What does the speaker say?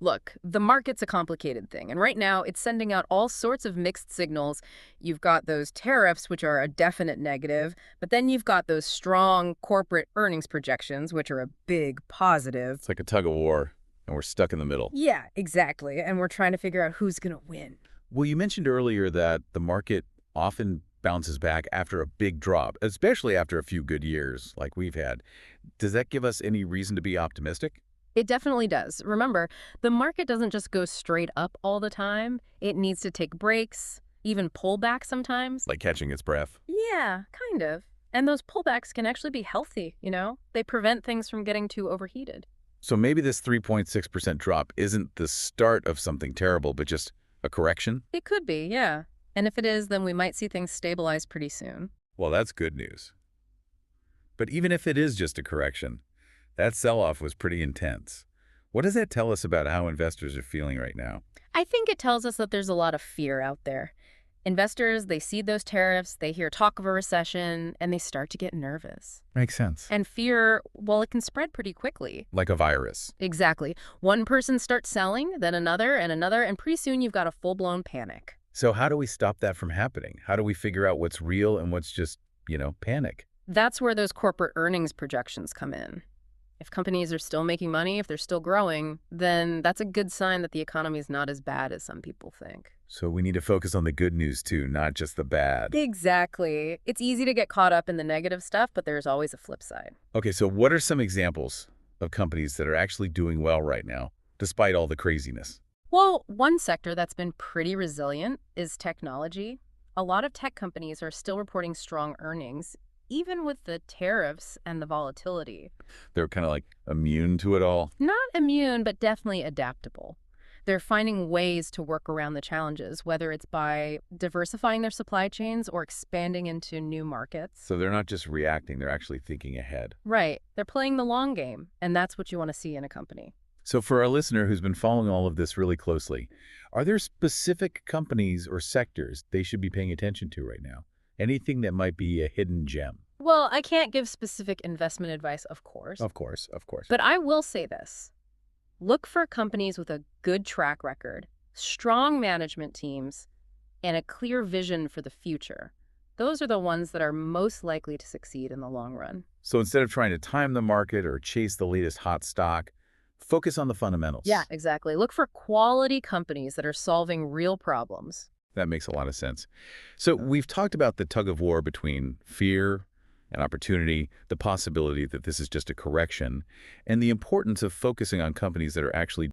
Look, the market's a complicated thing, and right now it's sending out all sorts of mixed signals. You've got those tariffs, which are a definite negative, but then you've got those strong corporate earnings projections, which are a big positive. It's like a tug of war, and we're stuck in the middle. Yeah, exactly, and we're trying to figure out who's going to win. Well, you mentioned earlier that the market often bounces back after a big drop, especially after a few good years like we've had. Does that give us any reason to be optimistic? It definitely does. Remember, the market doesn't just go straight up all the time. It needs to take breaks, even pull back sometimes. Like catching its breath? Yeah, kind of. And those pullbacks can actually be healthy, you know? They prevent things from getting too overheated. So maybe this 3.6% drop isn't the start of something terrible, but just a correction? It could be, yeah. And if it is, then we might see things stabilize pretty soon. Well, that's good news. But even if it is just a correction, that sell-off was pretty intense. What does that tell us about how investors are feeling right now? I think it tells us that there's a lot of fear out there. Investors, they see those tariffs, they hear talk of a recession, and they start to get nervous. Makes sense. And fear, well, it can spread pretty quickly. Like a virus. Exactly. One person starts selling, then another, and pretty soon you've got a full-blown panic. So how do we stop that from happening? How do we figure out what's real and what's just, panic? That's where those corporate earnings projections come in. If companies are still making money, if they're still growing, then that's a good sign that the economy is not as bad as some people think. So we need to focus on the good news too, not just the bad. Exactly. It's easy to get caught up in the negative stuff, but there's always a flip side. Okay, so what are some examples of companies that are actually doing well right now, despite all the craziness? Well, one sector that's been pretty resilient is technology. A lot of tech companies are still reporting strong earnings, even with the tariffs and the volatility. They're kind of like immune to it all. Not immune, but definitely adaptable. They're finding ways to work around the challenges, whether it's by diversifying their supply chains or expanding into new markets. So they're not just reacting, they're actually thinking ahead. Right. They're playing the long game, and that's what you want to see in a company. So for our listener who's been following all of this really closely, are there specific companies or sectors they should be paying attention to right now? Anything that might be a hidden gem? Well, I can't give specific investment advice, of course. Of course. But I will say this. Look for companies with a good track record, strong management teams, and a clear vision for the future. Those are the ones that are most likely to succeed in the long run. So instead of trying to time the market or chase the latest hot stock, focus on the fundamentals. Yeah, exactly. Look for quality companies that are solving real problems. That makes a lot of sense. So we've talked about the tug of war between fear and opportunity, the possibility that this is just a correction, and the importance of focusing on companies that are actually